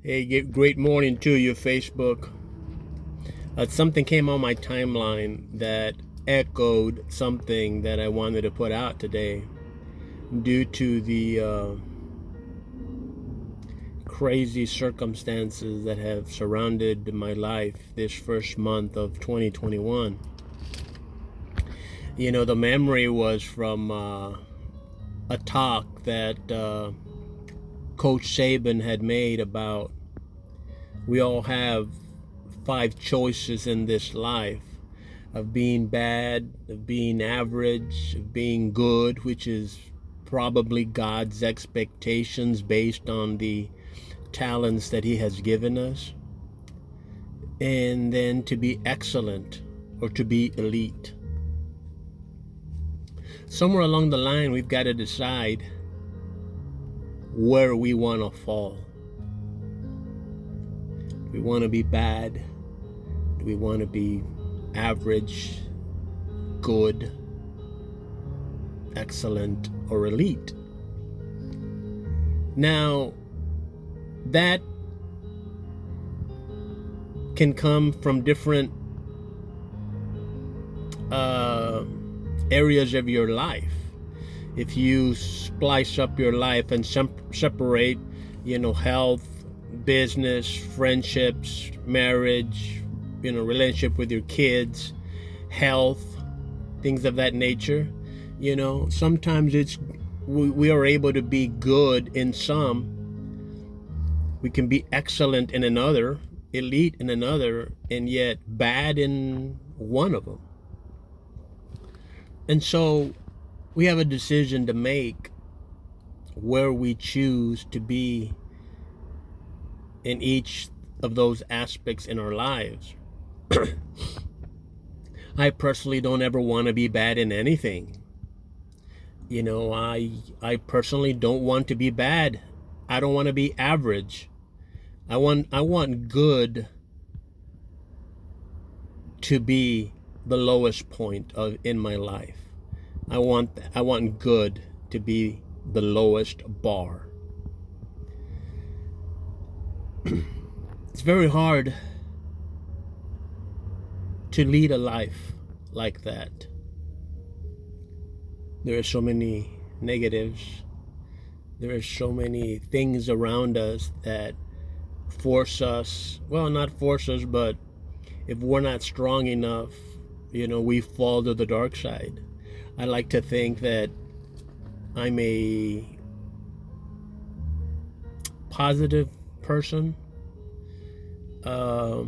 Hey, great morning to you, Facebook. Something came on my timeline that echoed something that I wanted to put out today due to the crazy circumstances that have surrounded my life this first month of 2021. You know, the memory was from a talk that Coach Saban had made about we all have 5 choices in this life of being bad, of being average, of being good, which is probably God's expectations based on the talents that He has given us, and then to be excellent or to be elite. Somewhere along the line, we've got to decide where we want to fall. Do we want to be bad? Do we want to be average, good, excellent, or elite? Now, that can come from different areas of your life. If you splice up your life and separate, health, business, friendships, marriage, relationship with your kids, health, things of that nature, sometimes we are able to be good in some, we can be excellent in another, elite in another, and yet bad in one of them. And so we have a decision to make where we choose to be in each of those aspects in our lives. I personally don't ever want to be bad in anything. I personally don't want to be bad. I don't want to be average. I want good to be the lowest point in my life. I want good to be the lowest bar. It's very hard to lead a life like that. There are so many negatives. There are so many things around us that force us, well, not force us, but if we're not strong enough, we fall to the dark side. I like to think that I'm a positive person. I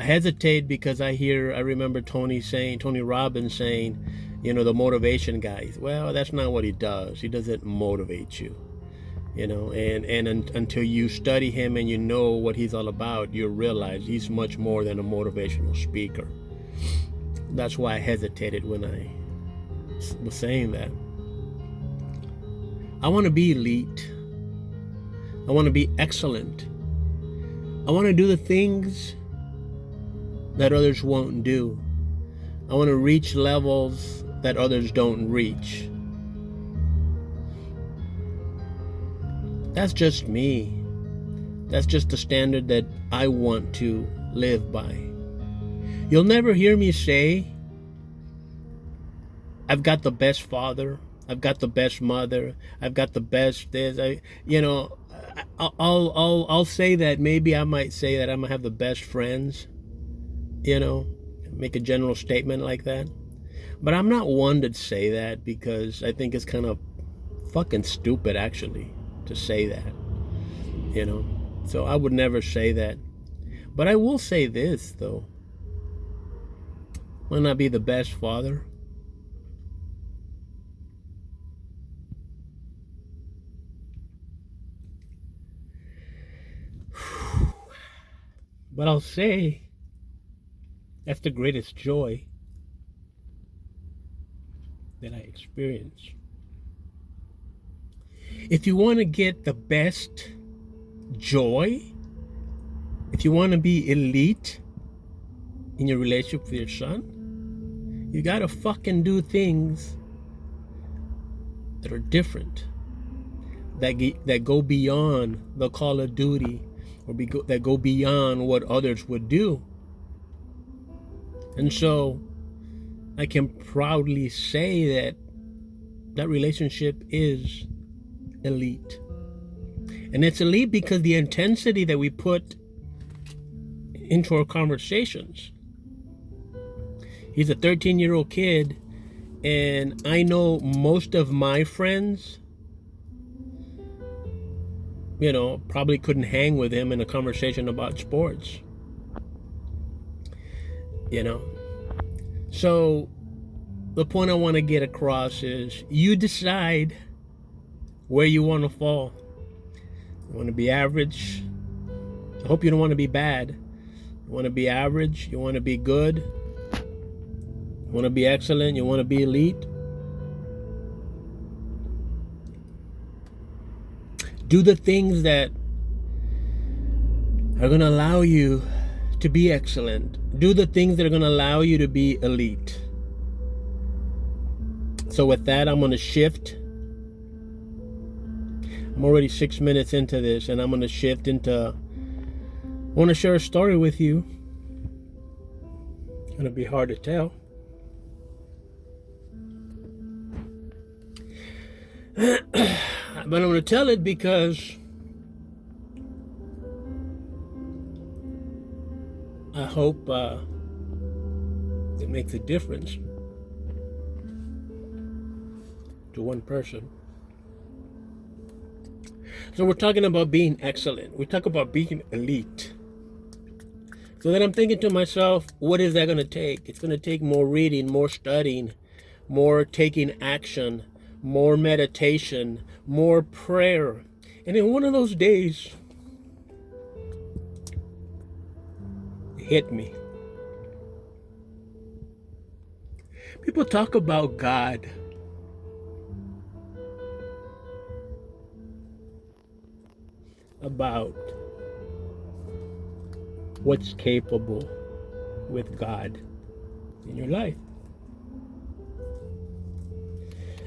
hesitate because I remember Tony Robbins saying, the motivation guy. Well, that's not what he does. He doesn't motivate you, until you study him and you know what he's all about, you realize he's much more than a motivational speaker. That's why I hesitated when I was saying that. I want to be elite. I want to be excellent. I want to do the things that others won't do. I want to reach levels that others don't reach. That's just me. That's just the standard that I want to live by. You'll never hear me say, I've got the best father, I've got the best mother, I've got the best this. I'll say that. Maybe I might say that I'm gonna have the best friends, make a general statement like that. But I'm not one to say that because I think it's kind of fucking stupid actually to say that, So I would never say that. But I will say this though. Might not be the best father. But I'll say that's the greatest joy that I experience. If you want to get the best joy, if you want to be elite in your relationship with your son, you gotta fucking do things that are different. that go beyond the call of duty, or that go beyond what others would do. And so I can proudly say that that relationship is elite. And it's elite because the intensity that we put into our conversations. He's a 13-year-old kid, and I know most of my friends, probably couldn't hang with him in a conversation about sports. So the point I want to get across is you decide where you want to fall. You want to be average? I hope you don't want to be bad. You want to be average? You want to be good? You want to be excellent? You want to be elite? Do the things that are going to allow you to be excellent. Do the things that are going to allow you to be elite. So with that, I'm going to shift. I'm already 6 minutes into this, and I'm going to shift into, I want to share a story with you. It's going to be hard to tell. But I'm going to tell it because I hope it makes a difference to one person. So we're talking about being excellent. We talk about being elite. So then I'm thinking to myself, what is that going to take? It's going to take more reading, more studying, more taking action, more meditation, more prayer. And in one of those days, it hit me. People talk about God. About what's capable with God in your life.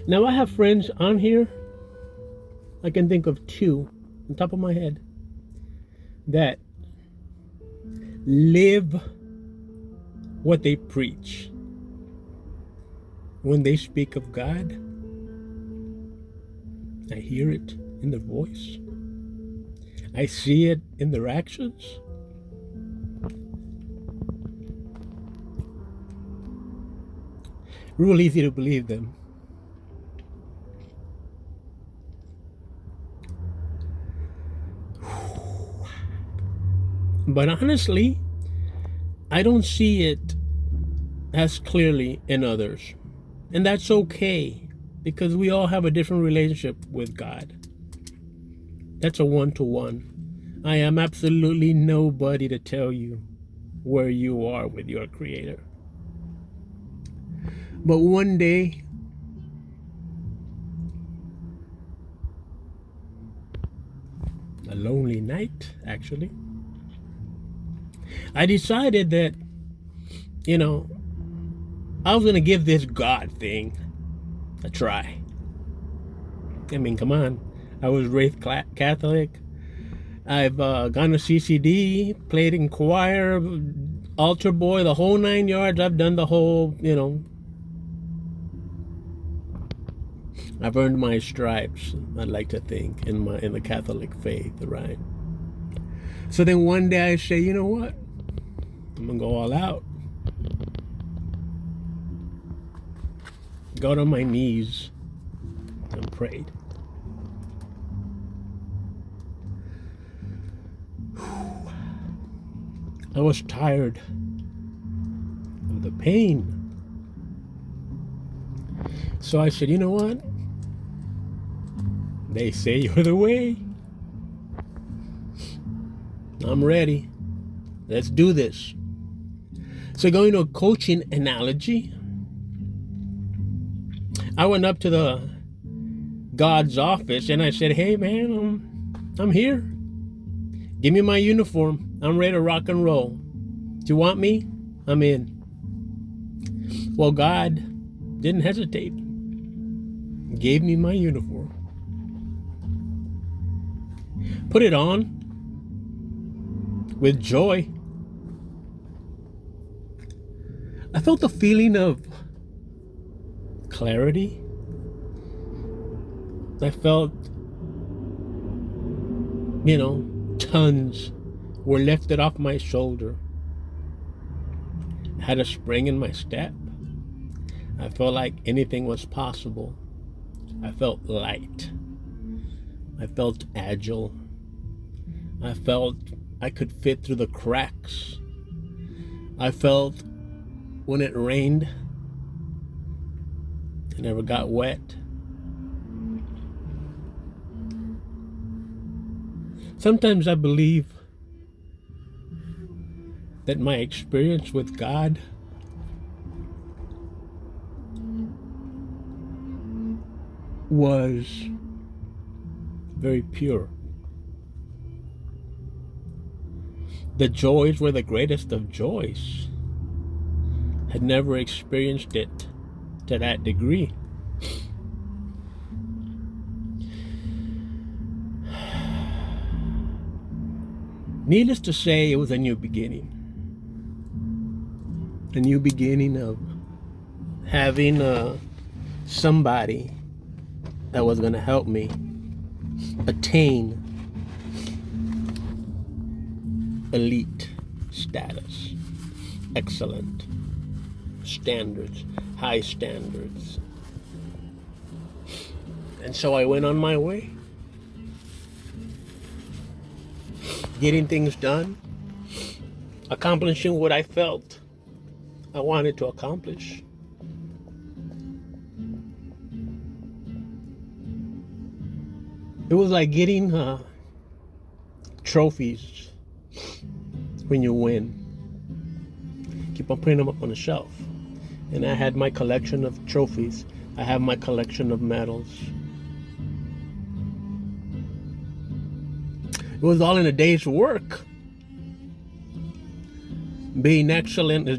Now, I have friends on here, I can think of two on top of my head, that live what they preach. When they speak of God, I hear it in their voice. I see it in their actions. Real easy to believe them. But honestly, I don't see it as clearly in others. And that's okay, because we all have a different relationship with God. That's a one-to-one. I am absolutely nobody to tell you where you are with your Creator. But one day, a lonely night, actually, I decided that, I was going to give this God thing a try. I mean, come on. I was raised Catholic. I've gone to CCD, played in choir, altar boy, the whole 9 yards. I've done the whole, I've earned my stripes, I'd like to think, in the Catholic faith, right? So then one day I say, you know what? I'm going to go all out. Got on my knees and prayed. I was tired of the pain. So I said, you know what? They say you're the way. I'm ready. Let's do this. So going to a coaching analogy, I went up to the God's office and I said, hey man, I'm here. Give me my uniform. I'm ready to rock and roll. Do you want me? I'm in. Well, God didn't hesitate. Gave me my uniform. put it on with joy. I felt a feeling of clarity. I felt, tons were lifted off my shoulder. I had a spring in my step. I felt like anything was possible. I felt light. I felt agile. I felt I could fit through the cracks. I felt when it rained, I never got wet. Sometimes I believe that my experience with God was very pure. The joys were the greatest of joys. Had never experienced it to that degree. Needless to say, it was a new beginning. A new beginning of having somebody that was going to help me attain elite status, excellent standards, high standards. And so I went on my way, getting things done, accomplishing what I felt I wanted to accomplish. It was like getting trophies when you win. Keep on putting them up on the shelf. And I had my collection of trophies. I have my collection of medals. It was all in a day's work. Being excellent is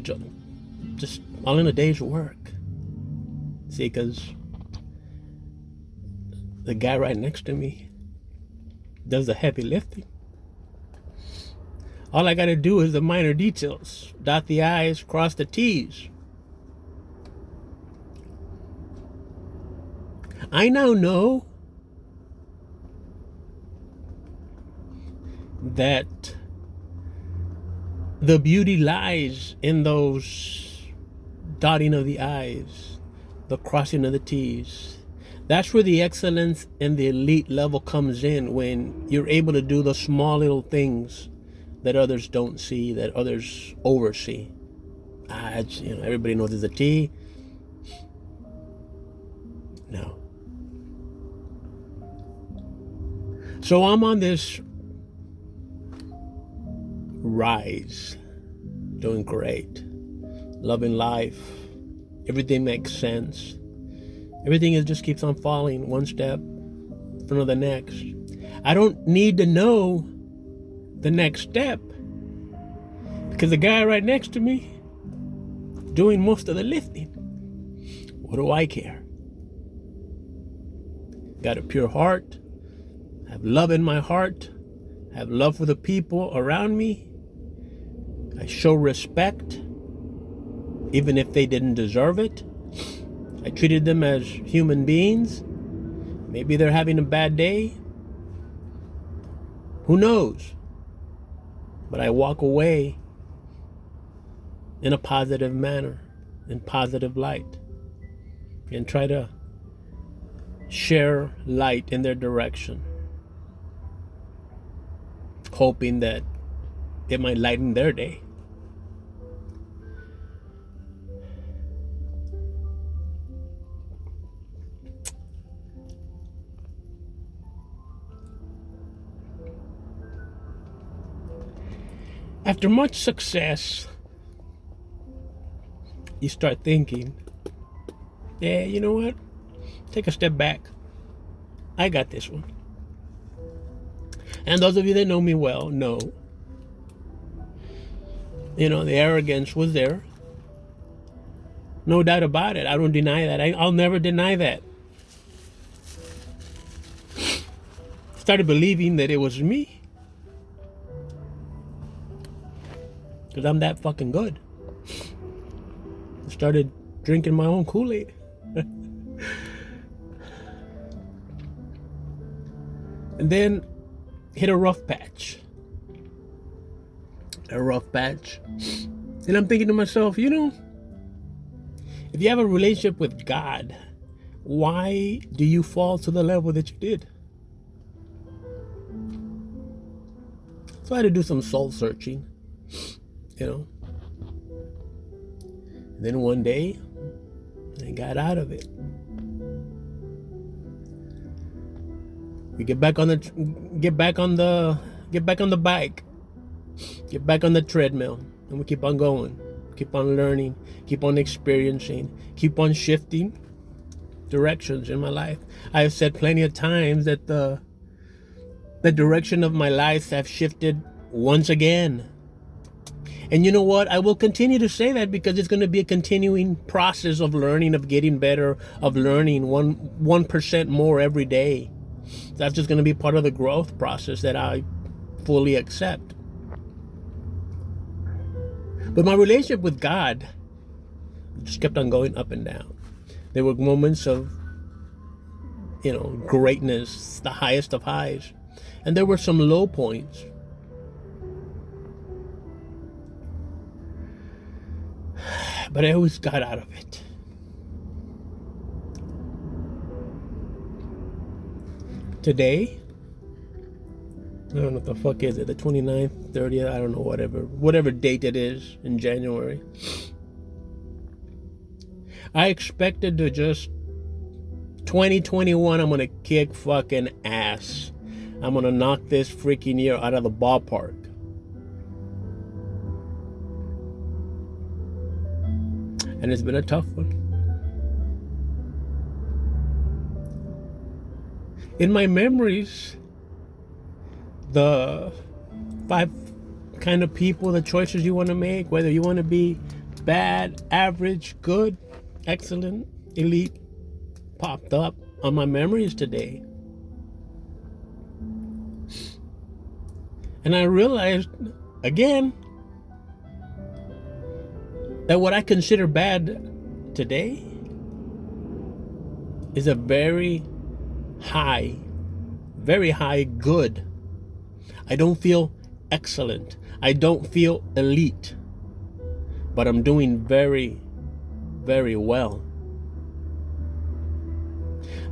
just all in a day's work. See, because the guy right next to me does the heavy lifting. All I got to do is the minor details. Dot the I's, cross the T's. I now know that the beauty lies in those dotting of the I's, the crossing of the T's. That's where the excellence and the elite level comes in, when you're able to do the small little things that others don't see, that others oversee. Everybody knows there's a T. No. So I'm on this rise, doing great, loving life. Everything makes sense. Everything just keeps on falling one step in front of the next. I don't need to know the next step, because the guy right next to me doing most of the lifting. What do I care? Got a pure heart, have love in my heart, have love for the people around me. I show respect, even if they didn't deserve it. I treated them as human beings. Maybe they're having a bad day. Who knows? But I walk away in a positive manner, in positive light, and try to share light in their direction, hoping that it might lighten their day. After much success, you start thinking, yeah, you know what? Take a step back. I got this one. And those of you that know me well know, the arrogance was there. No doubt about it. I don't deny that. I'll never deny that. started believing that it was me. Because I'm that fucking good. I started drinking my own Kool-Aid. And then hit a rough patch. And I'm thinking to myself, if you have a relationship with God, why do you fall to the level that you did? So I had to do some soul searching, And then one day, I got out of it. We get back on the bike, get back on the treadmill, and we keep on going, keep on learning, keep on experiencing, keep on shifting directions in my life. I have said plenty of times that the direction of my life have shifted once again. And you know what? I will continue to say that because it's going to be a continuing process of learning, of getting better, of learning 1% more every day. That's just going to be part of the growth process that I fully accept. But my relationship with God just kept on going up and down. There were moments of, greatness, the highest of highs. And there were some low points. But I always got out of it. Today, I don't know what the fuck is it, the 29th, 30th, I don't know, whatever date it is in January. I expected to 2021, I'm gonna kick fucking ass. I'm gonna knock this freaking year out of the ballpark. And it's been a tough one. In my memories, the 5 kind of people, the choices you want to make, whether you want to be bad, average, good, excellent, elite, popped up on my memories today. And I realized, again, that what I consider bad today is a very high good. I don't feel excellent. I don't feel elite. But I'm doing very, very well.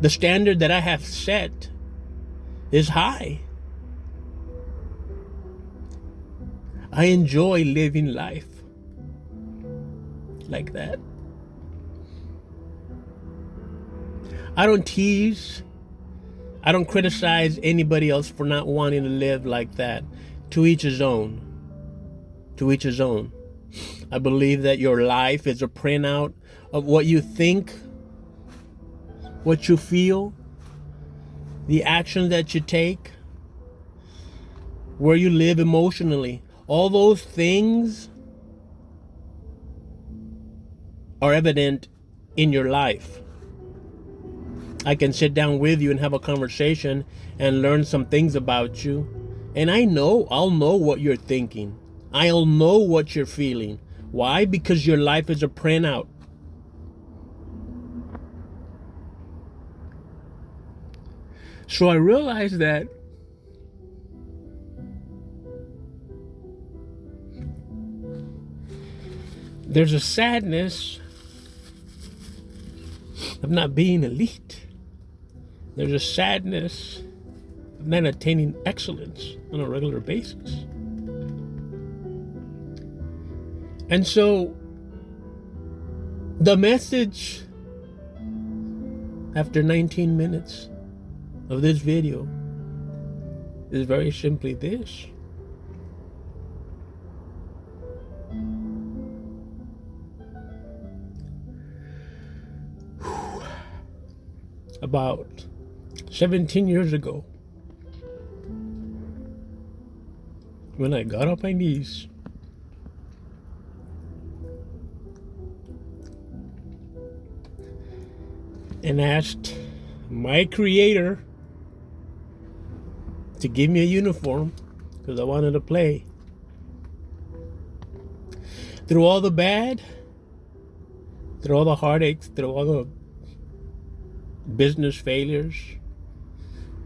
The standard that I have set is high. I enjoy living life like that. I don't tease. I don't criticize anybody else for not wanting to live like that. To each his own. To each his own. I believe that your life is a printout of what you think, what you feel, the actions that you take, where you live emotionally. All those things are evident in your life. I can sit down with you and have a conversation and learn some things about you. And I'll know what you're thinking. I'll know what you're feeling. Why? Because your life is a printout. So I realized that there's a sadness of not being elite. There's a sadness of not attaining excellence on a regular basis. And so the message after 19 minutes of this video is very simply this. About 17 years ago, when I got on my knees and asked my Creator to give me a uniform because I wanted to play. Through all the bad, through all the heartaches, through all the business failures,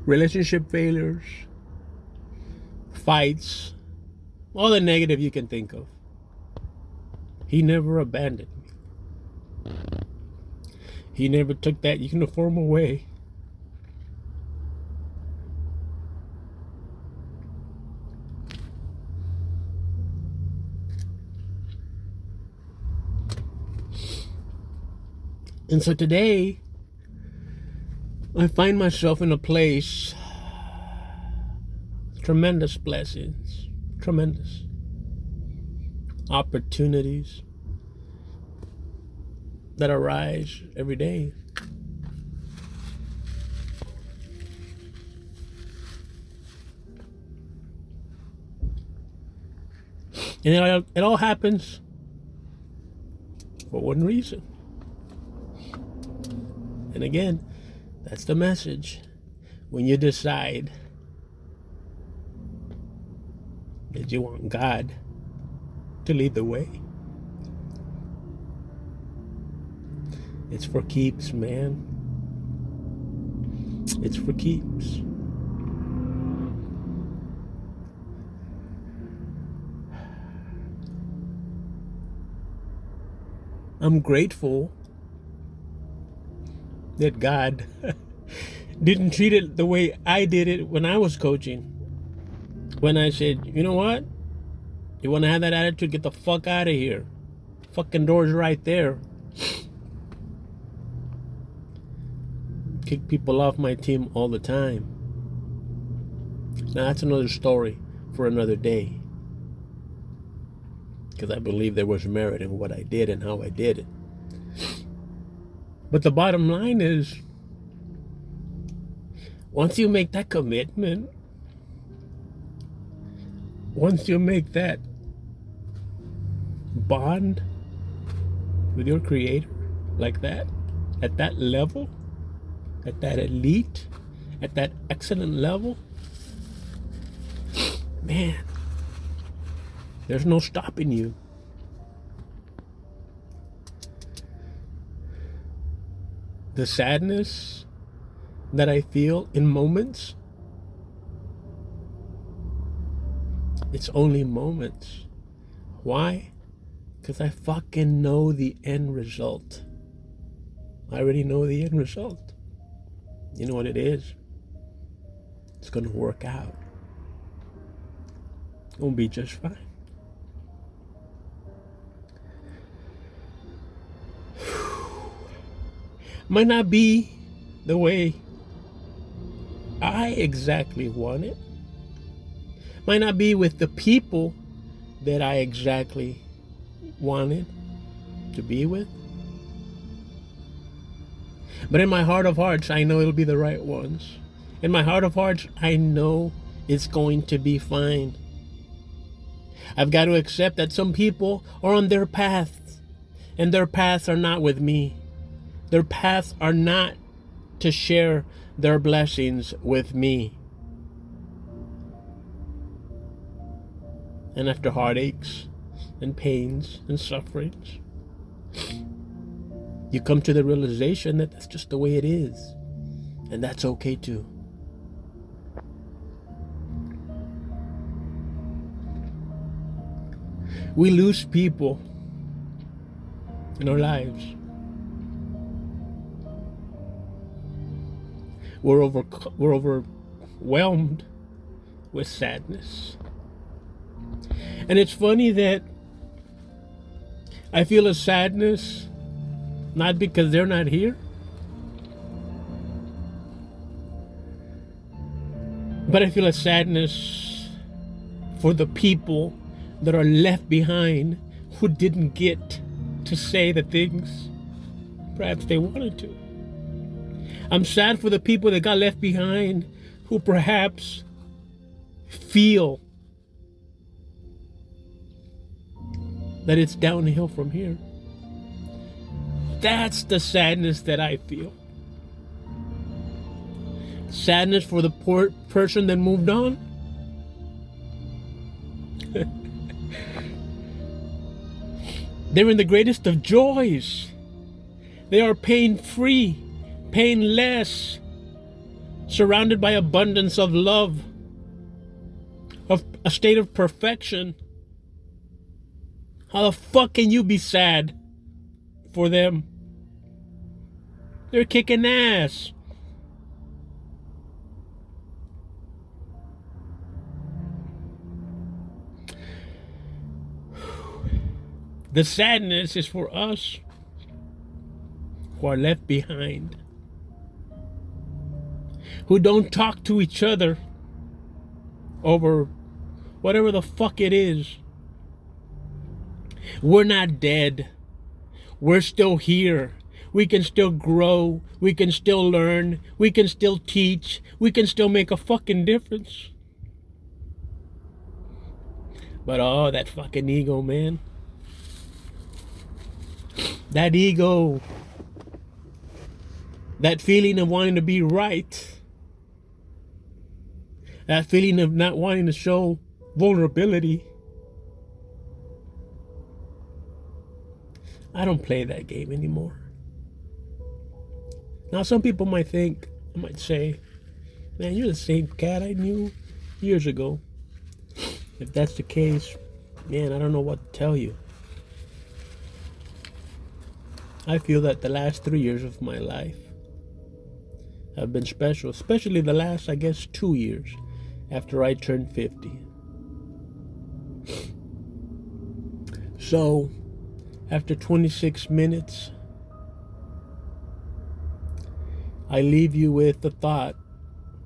relationship failures, fights, all the negative you can think of, he never abandoned me. He never took that uniform away. And so today, I find myself in a place, tremendous blessings, tremendous opportunities that arise every day. And it all happens for one reason. And again, that's the message. When you decide that you want God to lead the way, it's for keeps, man. It's for keeps. I'm grateful that God didn't treat it the way I did it when I was coaching. When I said, you know what? You want to have that attitude? Get the fuck out of here. Fucking door's right there. Kick people off my team all the time. Now that's another story for another day. Because I believe there was merit in what I did and how I did it. But the bottom line is, once you make that commitment, once you make that bond with your Creator like that, at that level, at that elite, at that excellent level, man, there's no stopping you. The sadness that I feel in moments, it's only moments. Why? Because I fucking know the end result. I already know the end result. You know what it is? It's going to work out. It's going to be just fine. Might not be the way I exactly want it. Might not be with the people that I exactly wanted to be with. But in my heart of hearts, I know it'll be the right ones. In my heart of hearts, I know it's going to be fine. I've got to accept that some people are on their paths, and their paths are not with me. Their paths are not to share their blessings with me. And after heartaches and pains and sufferings, you come to the realization that that's just the way it is. And that's okay too. We lose people in our lives. We're overwhelmed with sadness. And it's funny that I feel a sadness not because they're not here, but I feel a sadness for the people that are left behind who didn't get to say the things perhaps they wanted to. I'm sad for the people that got left behind who perhaps feel that it's downhill from here. That's the sadness that I feel. Sadness for the poor person that moved on? They're in the greatest of joys. They are pain-free, painless, surrounded by abundance of love, of a state of perfection. How the fuck can you be sad for them? They're kicking ass. The sadness is for us who are left behind, who don't talk to each other over whatever the fuck it is. We're not dead. We're still here. We can still grow. We can still learn. We can still teach. We can still make a fucking difference. But oh, that fucking ego, man. That ego. That feeling of wanting to be right. That feeling of not wanting to show vulnerability. I don't play that game anymore. Now, some people might say, man, you're the same cat I knew years ago. If that's the case, man, I don't know what to tell you. I feel that the last 3 years of my life have been special, especially the last, I guess, 2 years after I turned 50. So, after 26 minutes, I leave you with the thought.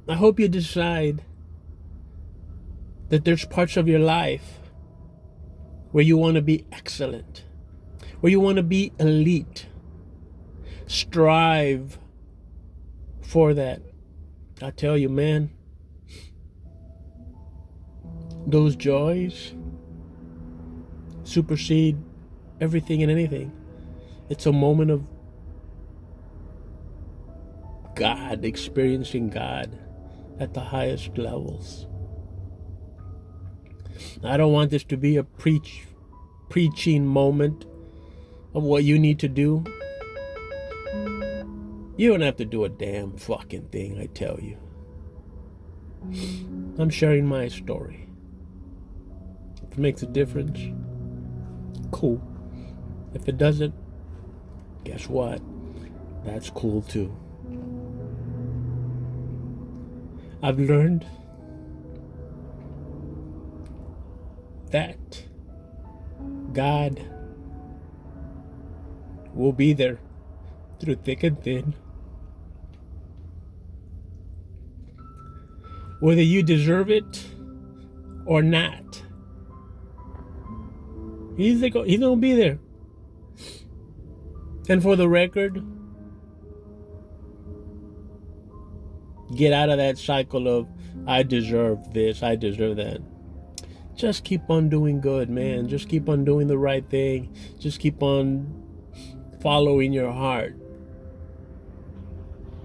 I hope you decide that there's parts of your life where you want to be excellent, where you want to be elite. Strive for that. I tell you, man, those joys supersede everything and anything. It's a moment of God, experiencing God at the highest levels. I don't want this to be a preaching moment of what you need to do. You don't have to do a damn fucking thing, I tell you. I'm sharing my story. If it makes a difference, cool. If it doesn't, guess what? That's cool too. I've learned that God will be there through thick and thin. Whether you deserve it or not, He's gonna be there. And for the record, get out of that cycle of I deserve this, I deserve that. Just keep on doing good, man. Just keep on doing the right thing. Just keep on following your heart.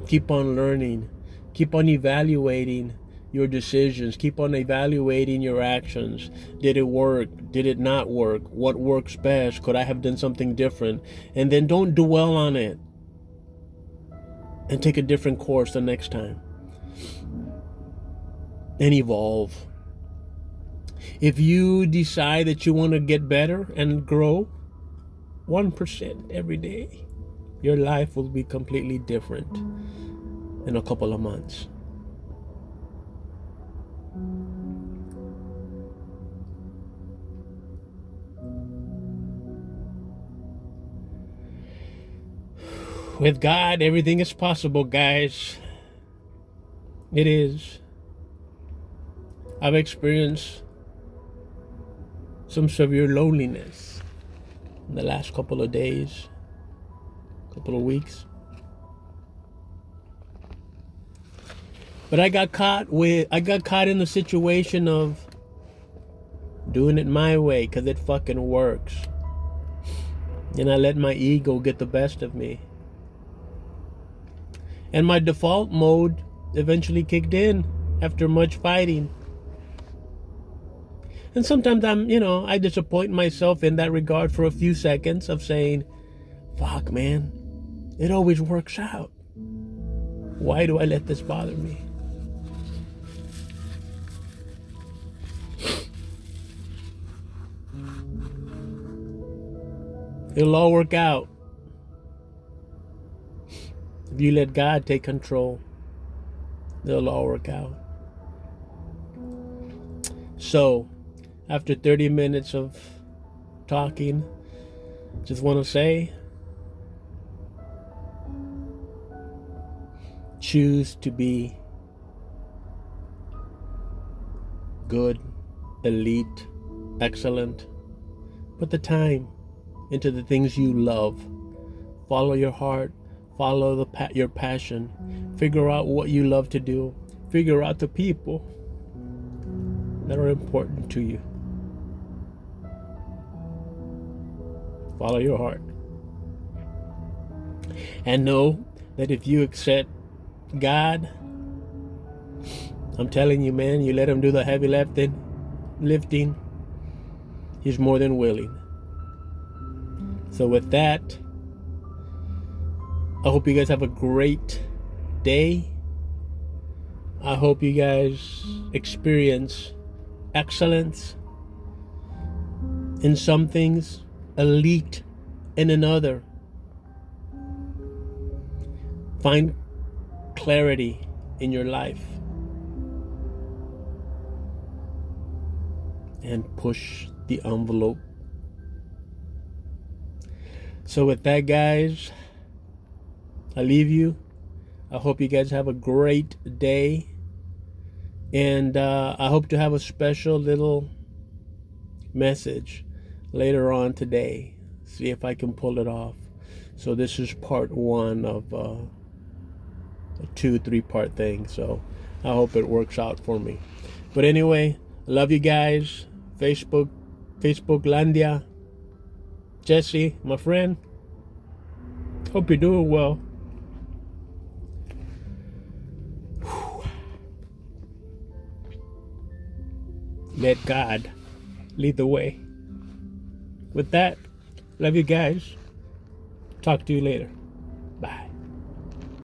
Keep on learning. Keep on evaluating your decisions. Keep on evaluating your actions. Did it work? Did it not work? What works best? Could I have done something different? And then don't dwell on it. And take a different course the next time. And evolve. If you decide that you want to get better and grow 1% every day, your life will be completely different in a couple of months. With God, everything is possible, guys. It is. I've experienced some severe loneliness in the last couple of days, couple of weeks. But I got caught in the situation of doing it my way because it fucking works. And I let my ego get the best of me. And my default mode eventually kicked in after much fighting. And sometimes I disappoint myself in that regard for a few seconds of saying, fuck, man, it always works out. Why do I let this bother me? It'll all work out if you let God take control. It'll all work out. So, after 30 minutes of talking, just want to say, choose to be good, elite, excellent. Put the time into the things you love. Follow your heart. Follow your passion. Figure out what you love to do. Figure out the people that are important to you. Follow your heart. And know that if you accept God, I'm telling you, man, you let him do the heavy lifting, he's more than willing. So with that, I hope you guys have a great day. I hope you guys experience excellence in some things, elite in another. Find clarity in your life and push the envelope. So with that, guys, I leave you. I hope you guys have a great day. And I hope to have a special little message later on today. See if I can pull it off. So this is part one of a 2-3 part thing. So I hope it works out for me. But anyway, I love you guys. Facebook Landia. Jesse, my friend. Hope you're doing well. Let God lead the way. With that, love you guys. Talk to you later.